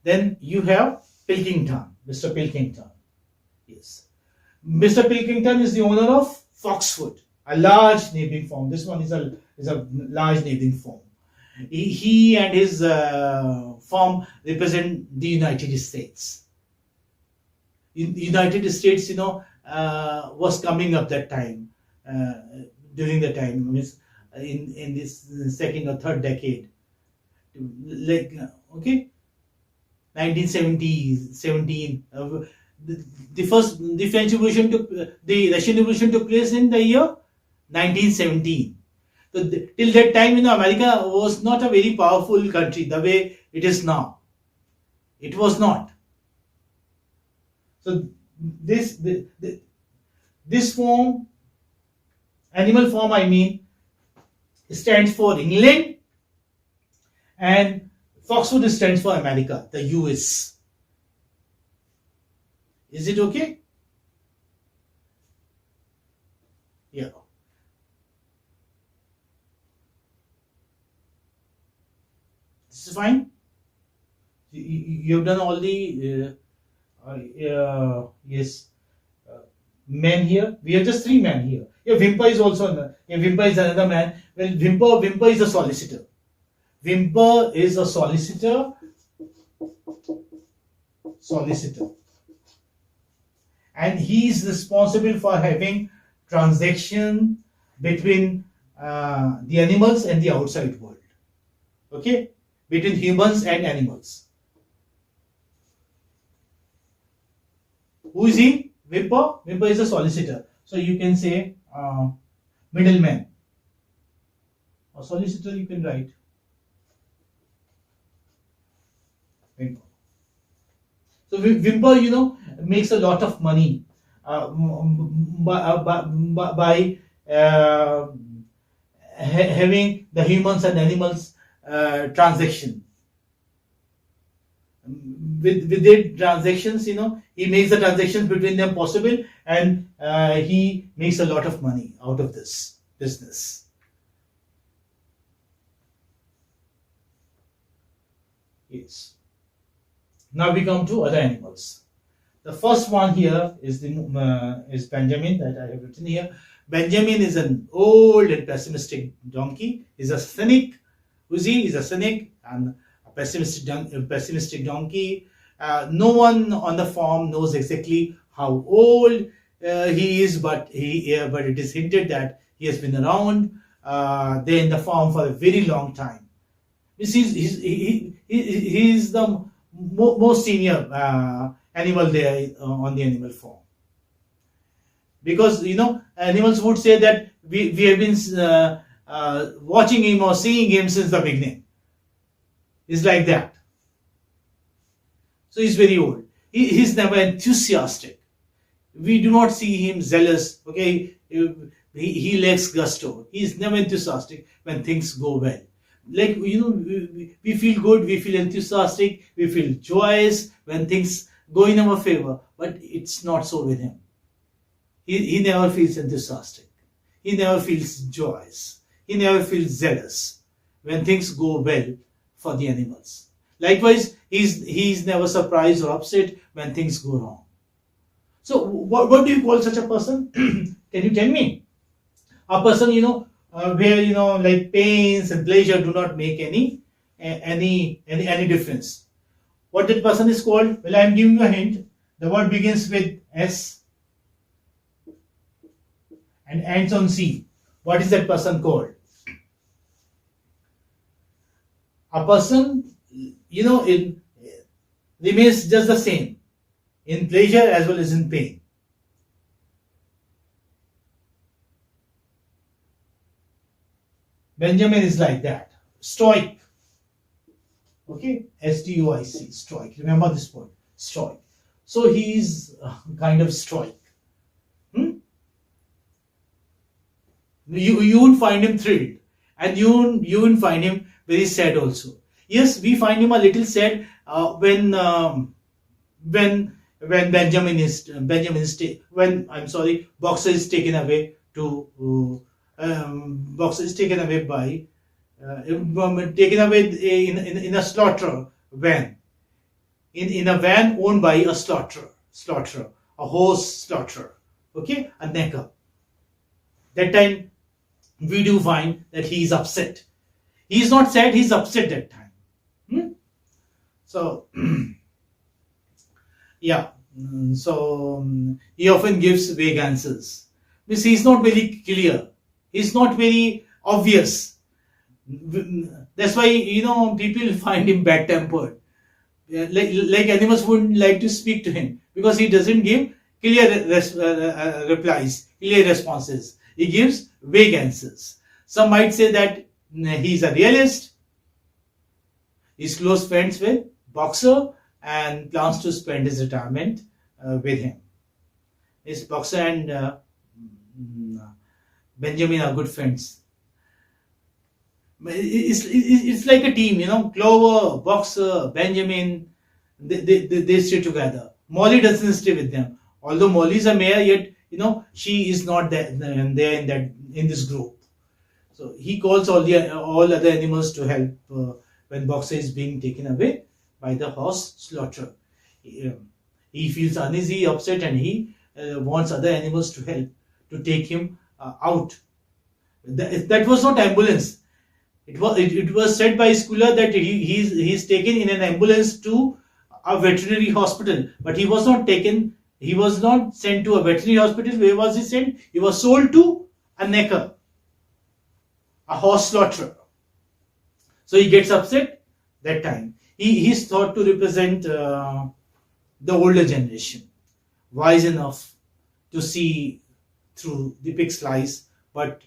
Then you have Pilkington, Mr. Pilkington. Yes. Mr. Pilkington is the owner of Foxwood, a large neighboring firm. This one is a large neighboring firm. He and his firm represent the United States. United States, was coming up that time, during the time, in this second or third decade, like, okay, 1970s, 17. The French Revolution the Russian Revolution took place in the year 1917. So till that time, America was not a very powerful country the way it is now. It was not. So this form, animal form, I mean, stands for England, and Foxwood stands for America, the US. Is it okay? Yeah. This is fine. You've done all the yes, men here. We have just 3 men here. Yeah, Whymper is also Whymper is another man. Well, Whymper is a solicitor. Whymper is a solicitor. And he is responsible for having transaction between the animals and the outside world. Okay, between humans and animals. Who is he? Whymper. Whymper is a solicitor. So you can say middleman. Or solicitor you can write. Whymper. So Whymper, makes a lot of money by having the humans and animals transaction. With the transactions, he makes the transactions between them possible, and he makes a lot of money out of this business. Yes. Now we come to other animals. The first one here is Benjamin, that I have written here. Benjamin is an old and pessimistic donkey. He's a cynic. Who's he? He's a cynic and a pessimistic donkey. No one on the farm knows exactly how old he is, but it is hinted that he has been around there in the farm for a very long time. He's the most senior animal there on the animal farm, because animals would say that we have been watching him or seeing him since the beginning. It's like that. So he's very old. He's never enthusiastic. We do not see him zealous. Okay, he lacks gusto. He's never enthusiastic when things go well. Like, we feel good, we feel enthusiastic, we feel joyous when things go in our favor, but it's not so with him. He never feels enthusiastic. He never feels joyous. He never feels zealous when things go well for the animals. Likewise, he's never surprised or upset when things go wrong. So what do you call such a person? Can you tell me? A person, where like pains and pleasure do not make any difference. What that person is called? Well, I am giving you a hint. The word begins with S and ends on C. What is that person called? A person, it remains just the same in pleasure as well as in pain. Benjamin is like that. Stoic. Okay? S-T-O-I-C. Stoic. Remember this word. Stoic. So he is kind of stoic. You won't find him thrilled. And you won't find him very sad also. Yes, we find him a little sad when Boxer is taken away to Boxer is taken away in a slaughter van. in a van owned by a slaughterer, a horse slaughterer, okay, a necker. That time we do find that he is upset. He is not sad, he is upset that time. So yeah, so he often gives vague answers. Means he is not very clear. He is not very obvious. That's why people find him bad tempered. Like animals wouldn't like to speak to him because he doesn't give clear replies, clear responses. He gives vague answers. Some might say that he's a realist. He's close friends with Boxer and plans to spend his retirement with him. His Boxer and Benjamin are good friends. It's like a team, Clover, Boxer, Benjamin, they stay together. Molly doesn't stay with them. Although Molly is a mare, yet she is not there in this group. So he calls all other animals to help when Boxer is being taken away by the horse slaughterer. He feels uneasy, upset, and he wants other animals to help to take him out. That was not ambulance. It was said by Schooler that he's taken in an ambulance to a veterinary hospital, but he was not taken. He was not sent to a veterinary hospital. Where was he sent? He was sold to a necker, a horse slaughterer. So he gets upset that time. He's thought to represent the older generation, wise enough to see through the pig's lies, but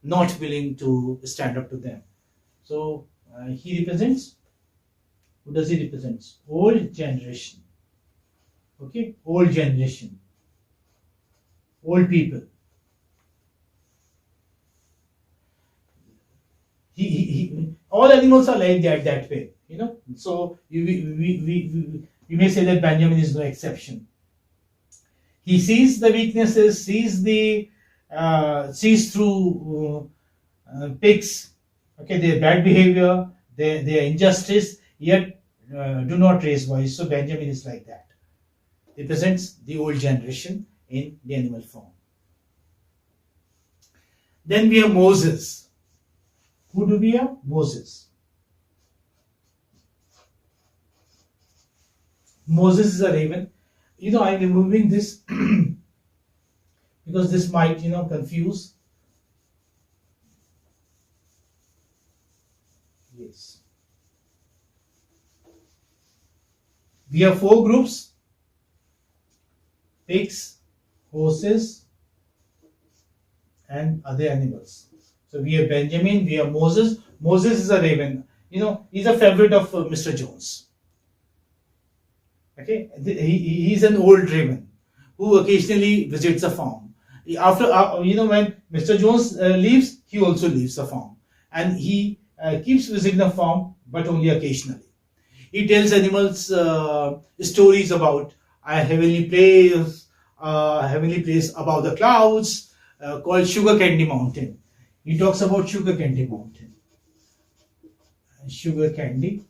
not willing to stand up to them. So he represents, who does he represent? Old generation. Okay, old generation, old people. All animals are like that way, So you may say that Benjamin is no exception. He sees the weaknesses, sees through pigs, okay, their bad behavior, their injustice, yet do not raise voice. So Benjamin is like that. Represents the old generation in the animal form. Then we have Moses. Who do we have? Moses. Moses is a raven. I'm removing this because this might, confuse. Yes. We have 4 groups: pigs, horses, and other animals. So we have Benjamin, we have Moses. Moses is a raven. He's a favorite of Mr. Jones. Okay, he's an old raven who occasionally visits a farm. After when Mr. Jones leaves, he also leaves the farm, and he keeps visiting the farm, but only occasionally. He tells animals stories about a heavenly place above the clouds called Sugar Candy Mountain. He talks about Sugar Candy Mountain. Sugar Candy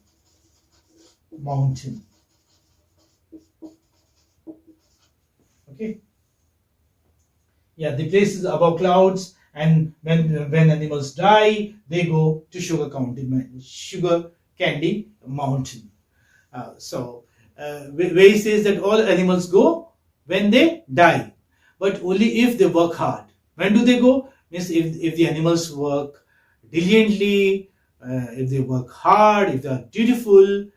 Mountain. Okay. Yeah, the place is above clouds, and when animals die, they go to Sugar Candy Mountain. Where he says that all animals go when they die, but only if they work hard. When do they go? Means if the animals work diligently, if they work hard, if they are dutiful,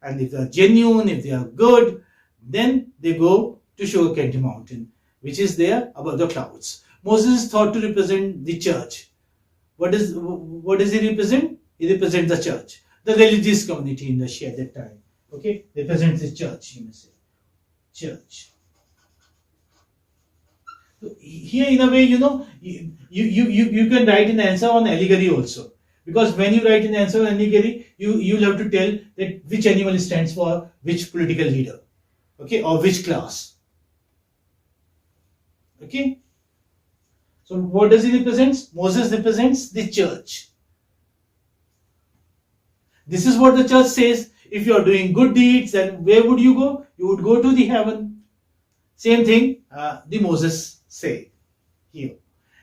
and if they are genuine, if they are good, then they go to Sugar Candy Mountain, which is there above the clouds. Moses is thought to represent the church. What does he represent? He represents the church, the religious community in Russia at that time. Okay, represents the church, you may say. Church. So here, in a way, you can write an answer on allegory also. Because when you write an answer on allegory, you'll have to tell that which animal stands for which political leader. Okay, or which class. Okay. So what does he represent? Moses represents the church. This is what the church says. If you are doing good deeds, then where would you go? You would go to the heaven. Same thing the Moses say here.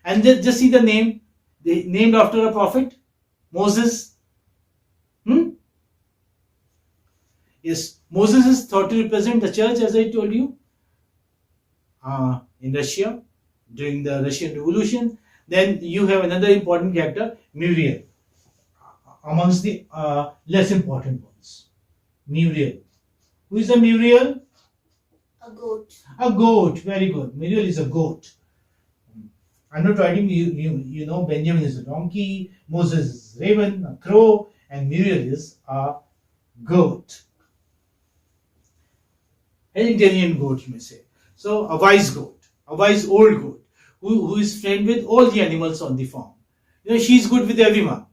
And just see the name. They named after a prophet, Moses. Yes, Moses is thought to represent the church, as I told you, in Russia during the Russian Revolution. Then you have another important character, Muriel, amongst the less important ones. Muriel. Who is a Muriel? A goat. A goat. Very good. Muriel is a goat. I'm not writing you know Benjamin is a donkey, Moses is a raven, a crow, and Muriel is a goat. An intelligent goat, you may say. So a wise goat, a wise old goat, who is friend with all the animals on the farm. She's good with everyone.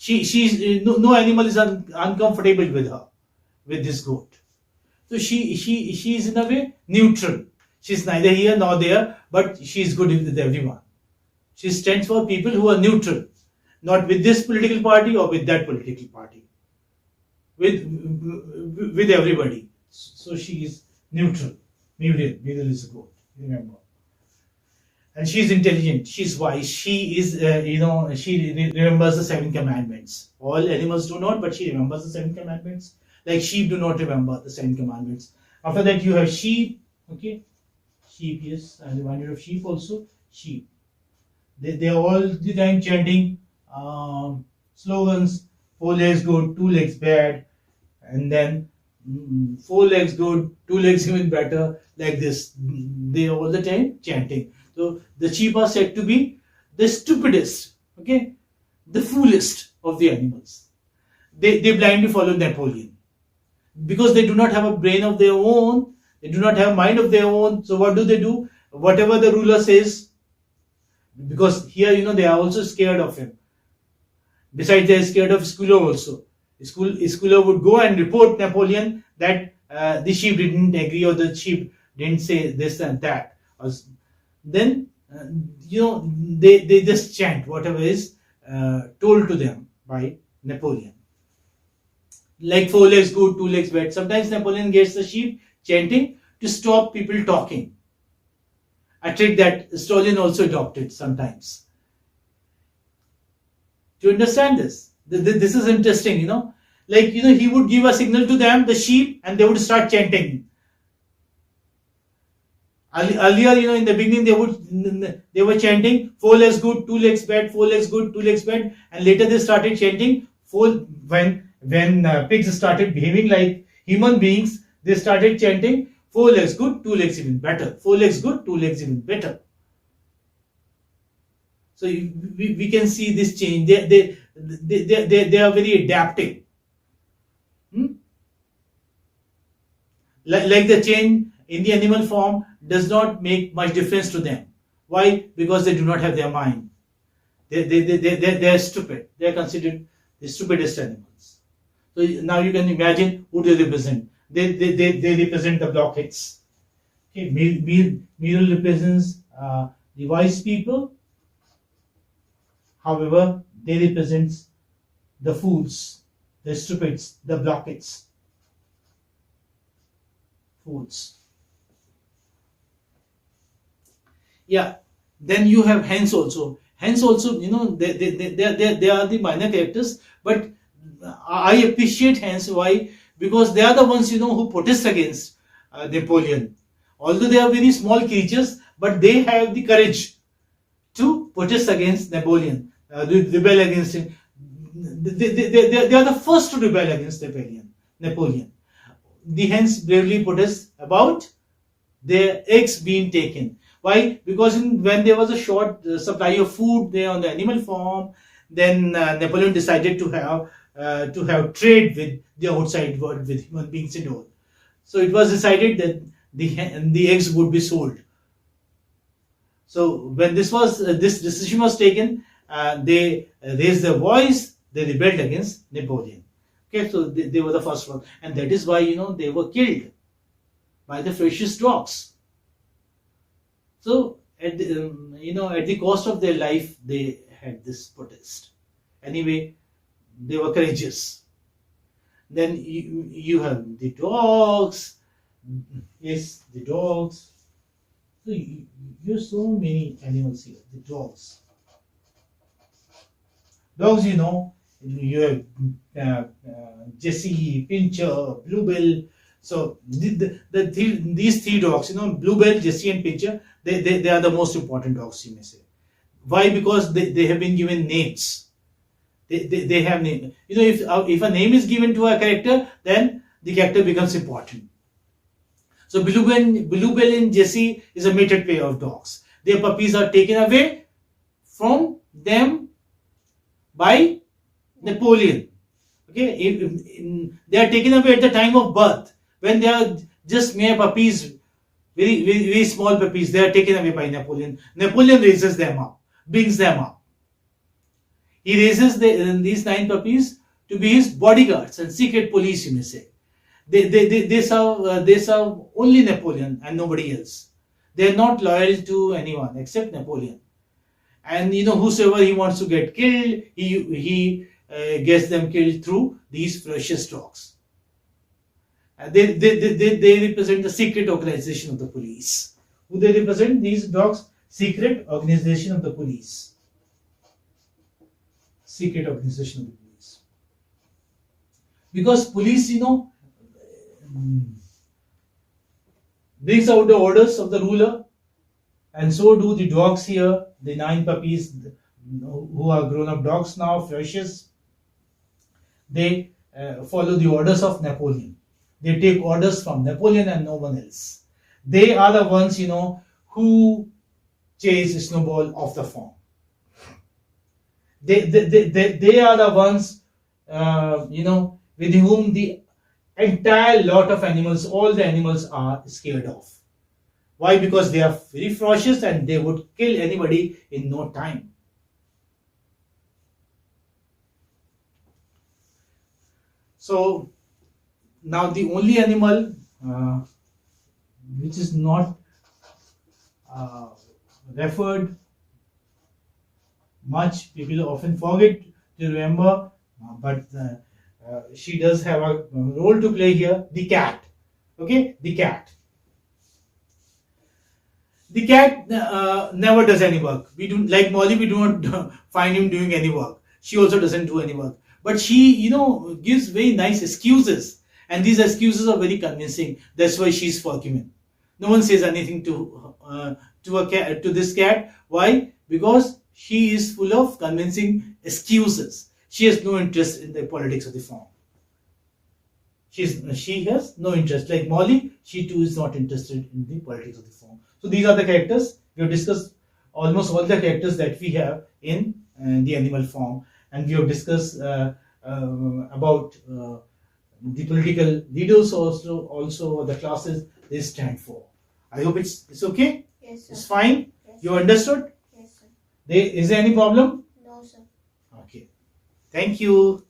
No animal is uncomfortable with her, with this goat. So she is in a way neutral. She's neither here nor there, but she is good with everyone. She stands for people who are neutral, not with this political party or with that political party, with everybody. So she is neutral. Muriel is a goat. Remember. And she is intelligent. She is wise. She is, she remembers the 7 commandments. All animals do not, but she remembers the 7 commandments. Like sheep do not remember the 7 commandments. After that, you have sheep. Okay. Sheep, yes, I'm reminded of sheep also. Sheep. They are all the time chanting slogans. 4 legs good, 2 legs bad, and then 4 legs good, 2 legs even better. Like this, they are all the time chanting. So the sheep are said to be the stupidest, okay, the foolest of the animals. They blindly follow Napoleon because they do not have a brain of their own. They do not have a mind of their own. So what do? Whatever the ruler says, because here, they are also scared of him. Besides, they are scared of Schuyler also. Schuyler would go and report Napoleon that the sheep didn't agree or the sheep didn't say this and that. Then, they just chant whatever is told to them by Napoleon. Like 4 legs good, 2 legs bad. Sometimes Napoleon gets the sheep chanting to stop people talking. A trick that Stalin also adopted sometimes. Do you understand this? This is interesting, Like, he would give a signal to them, the sheep, and they would start chanting. Earlier, in the beginning, they were chanting 4 legs good, 2 legs bad, 4 legs good, 2 legs bad, and later they started chanting when pigs started behaving like human beings. They started chanting 4 legs good, 2 legs even better. 4 legs good, 2 legs even better. So we can see this change. They are very adaptive. Like the change in the animal form does not make much difference to them. Why? Because they do not have their mind. They are stupid. They are considered the stupidest animals. So now you can imagine who they represent. They represent the blockheads. Okay, Muriel represents the wise people. However, they represent the fools, the stupids, the blockheads. Fools. Yeah. Then you have hens also. Hens also, they are the minor characters, but I appreciate hens. Why? Because they are the ones, who protest against Napoleon. Although they are very small creatures, but they have the courage to protest against Napoleon, rebel against him. They are the first to rebel against Napoleon. The hens bravely protest about their eggs being taken. Why? Because when there was a short supply of food there on the animal farm, then Napoleon decided to have trade with the outside world, with human beings and all. So it was decided that the eggs would be sold. So when this decision was taken, they raised their voice. They rebelled against Napoleon. Okay, so they were the first one, and that is why they were killed by the ferocious dogs. So at the cost of their life, they had this protest. Anyway, they were courageous. Then you have the dogs. Yes, the dogs. So you have so many animals here. The dogs. Dogs, you have Jessie, Pincher, Bluebell. So these three dogs, Bluebell, Jessie, and Pincher, they are the most important dogs, you may say. Why? Because they have been given names. They have name. If a name is given to a character, then the character becomes important. So Bluebell and Jessie is a mated pair of dogs. Their puppies are taken away from them by Napoleon. Okay, they are taken away at the time of birth when they are just mere puppies, very, very, very small puppies. They are taken away by Napoleon. Napoleon raises them up, brings them up. He raises these 9 puppies to be his bodyguards and secret police, you may say. They serve only Napoleon and nobody else. They are not loyal to anyone except Napoleon. And whosoever he wants to get killed, he gets them killed through these ferocious dogs. They represent the secret organization of the police. Who they represent? These dogs, secret organization of the police. Secret organization of the police. Because police, brings out the orders of the ruler, and so do the dogs here, the 9 puppies who are grown-up dogs now, ferocious. They follow the orders of Napoleon. They take orders from Napoleon and no one else. They are the ones, who chase Snowball off the farm. They are the ones, with whom the entire lot of animals, all the animals are scared of. Why? Because they are very ferocious and they would kill anybody in no time. So now the only animal which is not referred much, people often forget to remember, but she does have a role to play here, the cat. Okay, the cat. The cat never does any work. We do, like Molly, we do not find him doing any work. She also doesn't do any work. But she, gives very nice excuses. And these excuses are very convincing. That's why she's forgiven. No one says anything to this cat. Why? Because she is full of convincing excuses. She has no interest in the politics of the farm. She has no interest. Like Molly, she too is not interested in the politics of the farm. So these are the characters. We have discussed almost all the characters that we have in the animal farm, and we have discussed about the political leaders, also the classes they stand for. I hope it's okay. Yes, sir. It's fine. Yes, You understood? Yes, sir. Is there any problem? No, sir. Okay. Thank you.